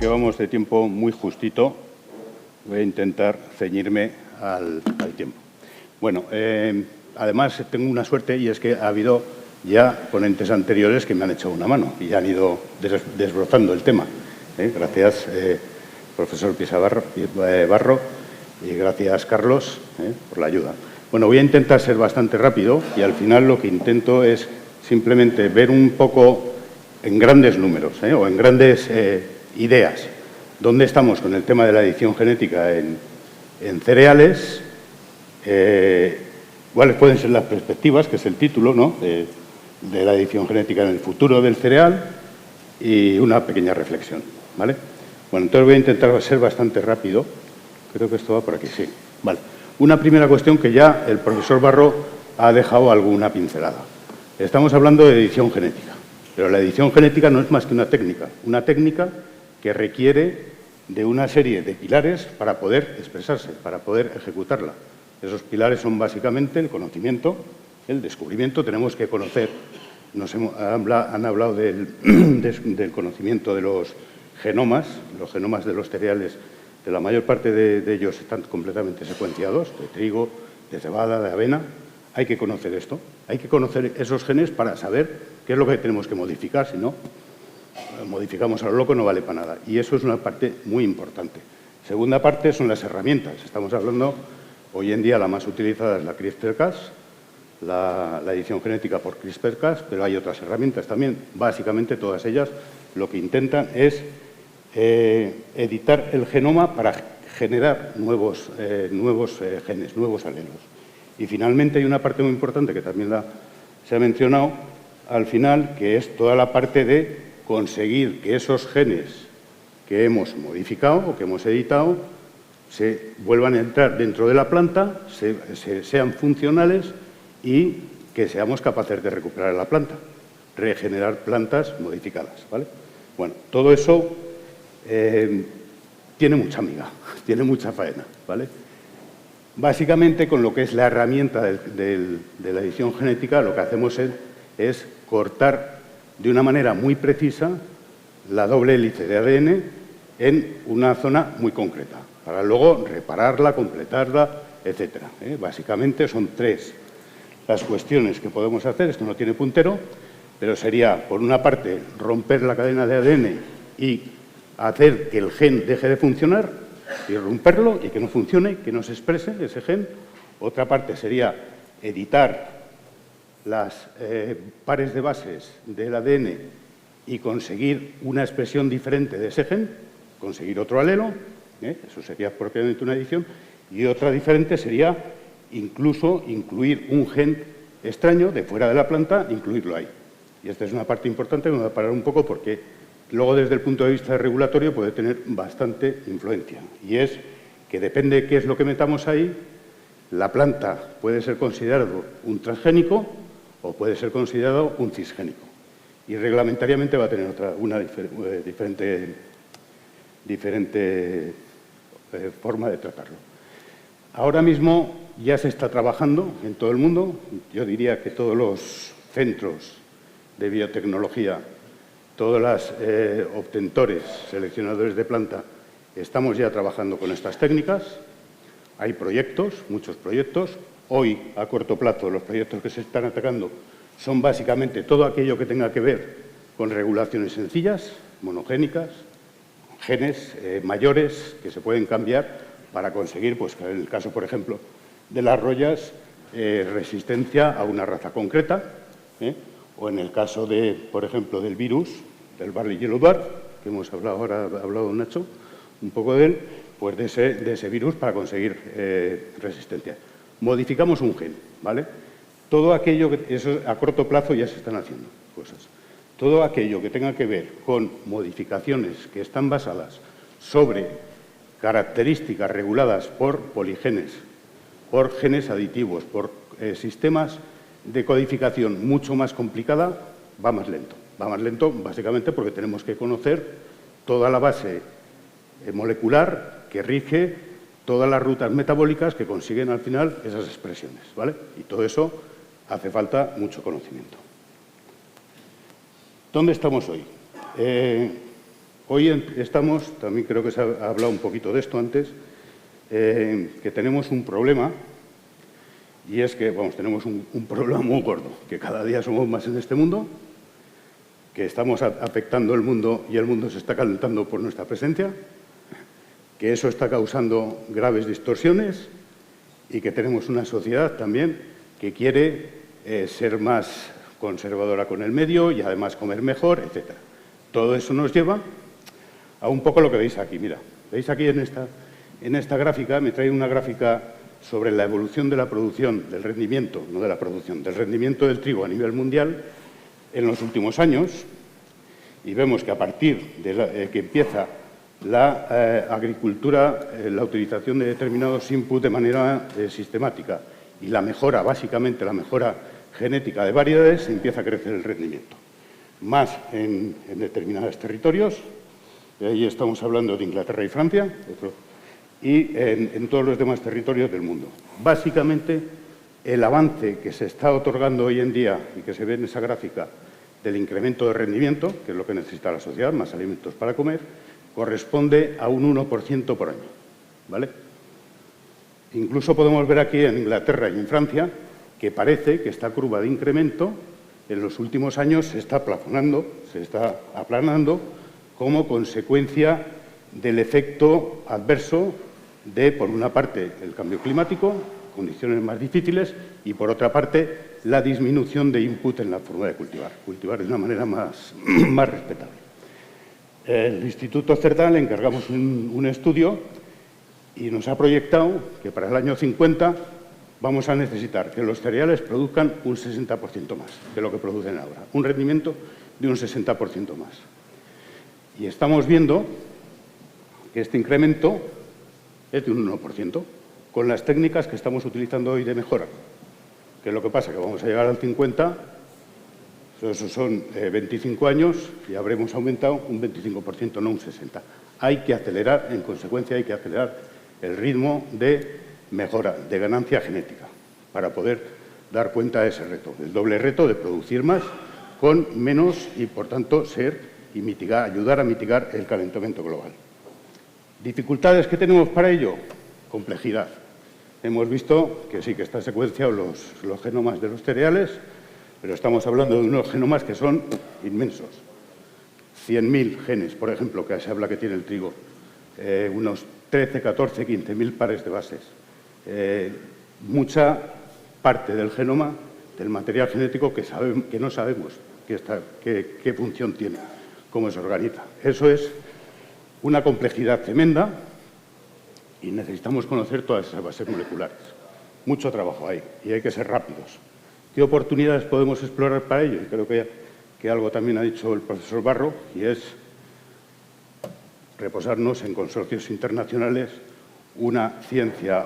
que vamos de tiempo muy justito, voy a intentar ceñirme al tiempo. Bueno, además tengo una suerte y es que ha habido ya ponentes anteriores que me han echado una mano y han ido desbrozando el tema. Gracias, profesor Pisa-Barro, y gracias, Carlos, por la ayuda. Bueno, voy a intentar ser bastante rápido y al final lo que intento es simplemente ver un poco en grandes números o en grandes ideas dónde estamos con el tema de la edición genética en cereales, cuáles pueden ser las perspectivas, que es el título, ¿no?, de la edición genética en el futuro del cereal y una pequeña reflexión, ¿vale? Bueno, entonces voy a intentar ser bastante rápido. Creo que esto va por aquí, sí. Vale. Una primera cuestión que ya el profesor Barro ha dejado alguna pincelada. Estamos hablando de edición genética, pero la edición genética no es más que una técnica que requiere de una serie de pilares para poder expresarse, para poder ejecutarla. Esos pilares son básicamente el conocimiento, el descubrimiento. Tenemos que conocer, han hablado del conocimiento de los genomas de los cereales. De la mayor parte de ellos están completamente secuenciados, de trigo, de cebada, de avena. Hay que conocer esto, hay que conocer esos genes para saber qué es lo que tenemos que modificar, si no, modificamos a lo loco, no vale para nada. Y eso es una parte muy importante. Segunda parte son las herramientas. Estamos hablando, hoy en día la más utilizada es la CRISPR-Cas, la edición genética por CRISPR-Cas, pero hay otras herramientas también. Básicamente todas ellas lo que intentan es editar el genoma para generar nuevos genes, nuevos alelos. Y finalmente hay una parte muy importante que también se ha mencionado al final, que es toda la parte de conseguir que esos genes que hemos modificado o que hemos editado se vuelvan a entrar dentro de la planta, sean funcionales y que seamos capaces de recuperar la planta, regenerar plantas modificadas, ¿vale? Bueno, todo eso tiene mucha miga, tiene mucha faena, ¿vale? Básicamente, con lo que es la herramienta de la edición genética, lo que hacemos es cortar de una manera muy precisa la doble hélice de ADN en una zona muy concreta, para luego repararla, completarla, etc. Básicamente son tres las cuestiones que podemos hacer. Esto no tiene puntero, pero sería, por una parte, romper la cadena de ADN y hacer que el gen deje de funcionar y romperlo y que no funcione, que no se exprese ese gen. Otra parte sería editar las pares de bases del ADN y conseguir una expresión diferente de ese gen, conseguir otro alelo, eso sería propiamente una edición. Y otra diferente sería incluso incluir un gen extraño de fuera de la planta, incluirlo ahí. Y esta es una parte importante, me voy a parar un poco porque luego desde el punto de vista regulatorio puede tener bastante influencia. Y es que depende de qué es lo que metamos ahí, la planta puede ser considerado un transgénico o puede ser considerado un cisgénico. Y reglamentariamente va a tener una diferente forma de tratarlo. Ahora mismo ya se está trabajando en todo el mundo. Yo diría que todos los centros de biotecnología, todos los obtentores, seleccionadores de planta, estamos ya trabajando con estas técnicas. Hay proyectos, muchos proyectos. Hoy, a corto plazo, los proyectos que se están atacando son básicamente todo aquello que tenga que ver con regulaciones sencillas, monogénicas, genes mayores que se pueden cambiar para conseguir, pues, en el caso, por ejemplo, de las rollas, resistencia a una raza concreta, o en el caso, por ejemplo, del virus, del Barley Yellow Dwarf, que hemos hablado ahora, ha hablado Nacho un poco de él, pues de ese virus para conseguir resistencia. Modificamos un gen, ¿vale? Todo aquello que, eso a corto plazo ya se están haciendo cosas. Todo aquello que tenga que ver con modificaciones que están basadas sobre características reguladas por poligenes, por genes aditivos, por sistemas de codificación mucho más complicada, va más lento. Va más lento básicamente porque tenemos que conocer toda la base molecular que rige todas las rutas metabólicas que consiguen al final esas expresiones, ¿vale? Y todo eso hace falta mucho conocimiento. ¿Dónde estamos hoy? Hoy estamos, también creo que se ha hablado un poquito de esto antes, que tenemos un problema, y es que, vamos, tenemos un problema muy gordo, que cada día somos más en este mundo, que estamos afectando el mundo y el mundo se está calentando por nuestra presencia, que eso está causando graves distorsiones y que tenemos una sociedad también que quiere ser más conservadora con el medio y además comer mejor, etc. Todo eso nos lleva a un poco lo que veis aquí. Mira, veis aquí en esta gráfica, me trae una gráfica sobre la evolución de la producción, del rendimiento, no de la producción, del rendimiento del trigo a nivel mundial en los últimos años, y vemos que a partir de que empieza la agricultura, la utilización de determinados inputs de manera sistemática y la mejora, básicamente la mejora genética de variedades, empieza a crecer el rendimiento. Más en determinados territorios, ahí estamos hablando de Inglaterra y Francia, y en todos los demás territorios del mundo. Básicamente, el avance que se está otorgando hoy en día y que se ve en esa gráfica del incremento de rendimiento, que es lo que necesita la sociedad, más alimentos para comer, corresponde a un 1% por año, ¿vale? Incluso podemos ver aquí en Inglaterra y en Francia que parece que esta curva de incremento en los últimos años se está plafonando, se está aplanando como consecuencia del efecto adverso de, por una parte, el cambio climático, condiciones más difíciles, y, por otra parte, la disminución de input en la forma de cultivar de una manera más respetable. El Instituto Cerdá le encargamos un estudio y nos ha proyectado que para el año 50 vamos a necesitar que los cereales produzcan un 60% más de lo que producen ahora, un rendimiento de un 60% más. Y estamos viendo que este incremento es de un 1%, con las técnicas que estamos utilizando hoy de mejora. Que es lo que pasa, que vamos a llegar al 50, esos son 25 años y habremos aumentado un 25%, no un 60%. Hay que acelerar, en consecuencia, hay que acelerar el ritmo de mejora, de ganancia genética, para poder dar cuenta de ese reto, el doble reto de producir más con menos y, por tanto, ayudar a mitigar el calentamiento global. ¿Dificultades que tenemos para ello? Complejidad. Hemos visto que sí, que está secuenciado los genomas de los cereales, pero estamos hablando de unos genomas que son inmensos. 100.000 genes, por ejemplo, que se habla que tiene el trigo, unos 13, 14, 15.000 pares de bases. Mucha parte del genoma, del material genético que no sabemos qué función tiene, cómo se organiza. Eso es una complejidad tremenda y necesitamos conocer todas esas bases moleculares. Mucho trabajo hay y hay que ser rápidos. ¿Qué oportunidades podemos explorar para ello? Y creo que algo también ha dicho el profesor Barro, y es reposarnos en consorcios internacionales, una ciencia,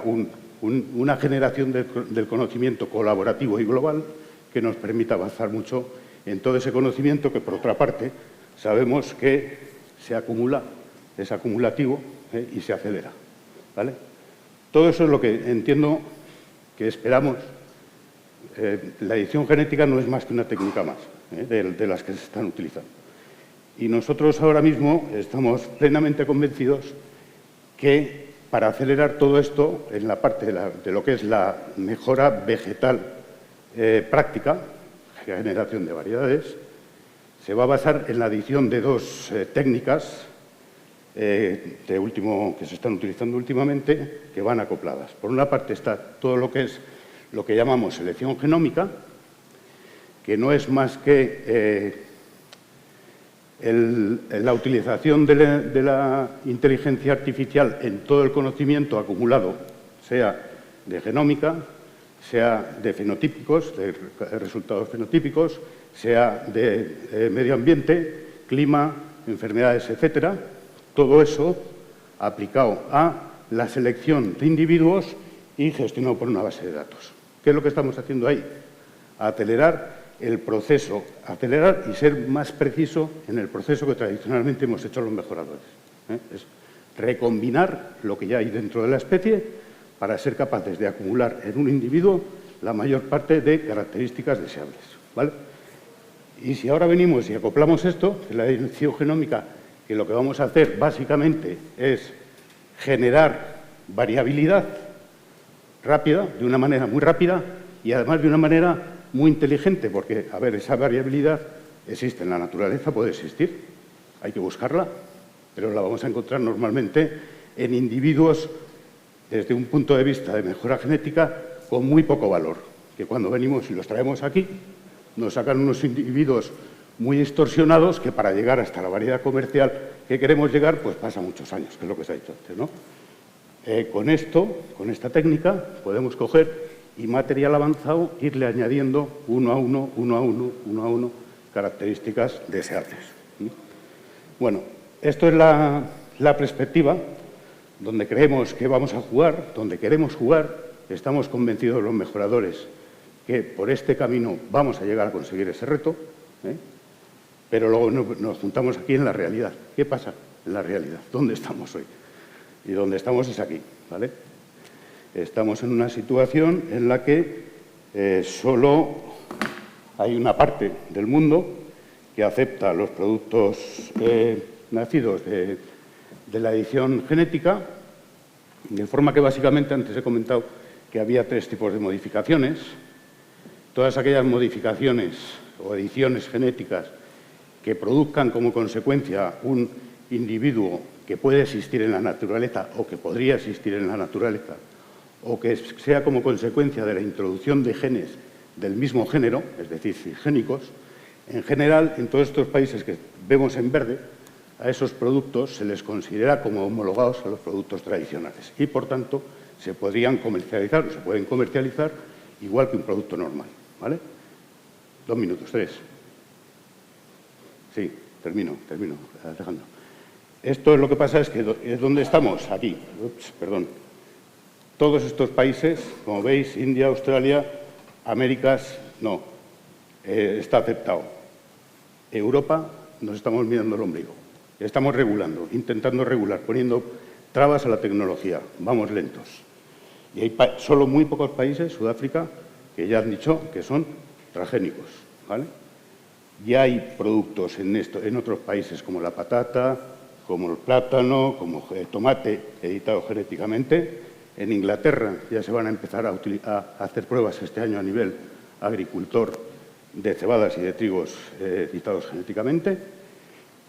una generación del conocimiento colaborativo y global que nos permita avanzar mucho en todo ese conocimiento que, por otra parte, sabemos que se acumula, es acumulativo y se acelera, ¿vale? Todo eso es lo que entiendo que esperamos. La edición genética no es más que una técnica más de las que se están utilizando. Y nosotros ahora mismo estamos plenamente convencidos que para acelerar todo esto, en la parte de lo que es la mejora vegetal práctica, generación de variedades, se va a basar en la adición de dos técnicas que se están utilizando últimamente, que van acopladas. Por una parte está todo lo que es lo que llamamos selección genómica, que no es más que la utilización de la inteligencia artificial en todo el conocimiento acumulado, sea de genómica, sea de fenotípicos, de resultados fenotípicos, sea de medio ambiente, clima, enfermedades, etcétera. Todo eso aplicado a la selección de individuos y gestionado por una base de datos. ¿Qué es lo que estamos haciendo ahí? Acelerar el proceso, acelerar y ser más preciso en el proceso que tradicionalmente hemos hecho los mejoradores. Es recombinar lo que ya hay dentro de la especie para ser capaces de acumular en un individuo la mayor parte de características deseables, ¿vale? Y si ahora venimos y acoplamos esto, que la edición genómica que lo que vamos a hacer básicamente es generar variabilidad rápida, de una manera muy rápida y además de una manera muy inteligente, porque, a ver, esa variabilidad existe en la naturaleza, puede existir, hay que buscarla, pero la vamos a encontrar normalmente en individuos desde un punto de vista de mejora genética con muy poco valor, que cuando venimos y los traemos aquí nos sacan unos individuos muy distorsionados que para llegar hasta la variedad comercial que queremos llegar, pues pasa muchos años, que es lo que se ha dicho antes, ¿no? Con esta técnica, podemos coger y material avanzado irle añadiendo uno a uno, características deseables. Bueno, esto es la perspectiva donde creemos que vamos a jugar, donde queremos jugar. Estamos convencidos los mejoradores que por este camino vamos a llegar a conseguir ese reto, pero luego nos juntamos aquí en la realidad. ¿Qué pasa en la realidad? ¿Dónde estamos hoy? Y donde estamos es aquí, ¿vale? Estamos en una situación en la que solo hay una parte del mundo que acepta los productos nacidos de la edición genética, de forma que básicamente antes he comentado que había 3 tipos de modificaciones. Todas aquellas modificaciones o ediciones genéticas que produzcan como consecuencia un individuo que puede existir en la naturaleza o que podría existir en la naturaleza, o que sea como consecuencia de la introducción de genes del mismo género, es decir, cisgénicos, en general, en todos estos países que vemos en verde, a esos productos se les considera como homologados a los productos tradicionales y, por tanto, se podrían comercializar o se pueden comercializar igual que un producto normal, ¿vale? 2 minutos, 3. Sí, termino, Alejandro. Esto es lo que pasa, es que es donde estamos, aquí. Ups, perdón. Todos estos países, como veis, India, Australia, Américas, no, está aceptado. Europa, nos estamos mirando el ombligo. Estamos regulando, intentando regular, poniendo trabas a la tecnología. Vamos lentos. Y hay solo muy pocos países, Sudáfrica, que ya han dicho que son transgénicos, ¿vale? Ya hay productos en otros países como la patata, como el plátano, como el tomate editado genéticamente. En Inglaterra ya se van a empezar a hacer pruebas este año a nivel agricultor de cebadas y de trigos editados genéticamente.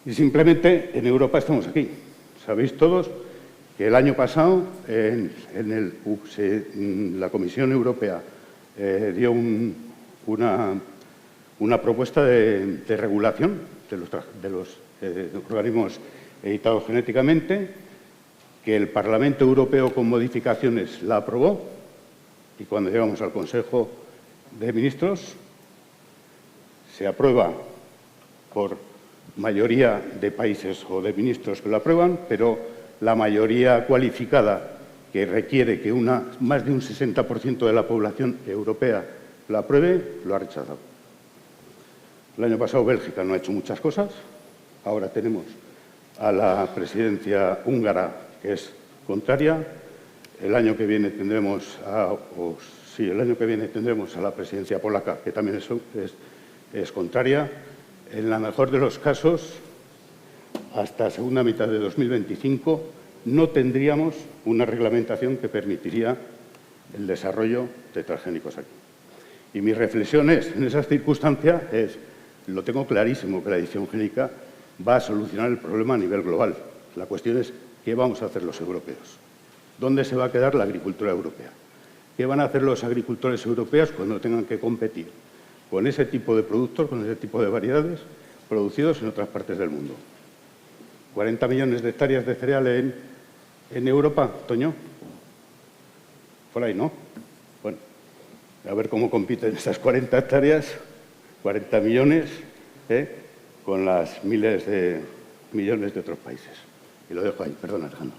Y simplemente en Europa estamos aquí. Sabéis todos que el año pasado la Comisión Europea dio una propuesta de regulación de los organismos editados genéticamente, que el Parlamento Europeo con modificaciones la aprobó, y cuando llegamos al Consejo de Ministros se aprueba por mayoría de países o de ministros que lo aprueban, pero la mayoría cualificada que requiere que más de un 60% de la población europea lo apruebe, lo ha rechazado. El año pasado Bélgica no ha hecho muchas cosas. Ahora tenemos a la presidencia húngara, que es contraria. El año que viene tendremos a la presidencia polaca, que también es contraria. En la mejor de los casos, hasta segunda mitad de 2025, no tendríamos una reglamentación que permitiría el desarrollo de transgénicos aquí. Y mi reflexión en esas circunstancias lo tengo clarísimo, que la edición génica va a solucionar el problema a nivel global. La cuestión es qué vamos a hacer los europeos. ¿Dónde se va a quedar la agricultura europea? ¿Qué van a hacer los agricultores europeos cuando tengan que competir con ese tipo de productos, con ese tipo de variedades producidos en otras partes del mundo? 40 millones de hectáreas de cereal en Europa, Toño. Por ahí, ¿no? Bueno, a ver cómo compiten esas 40 hectáreas, 40 millones, con las miles de millones de otros países. Y lo dejo ahí. Perdón, Alejandro.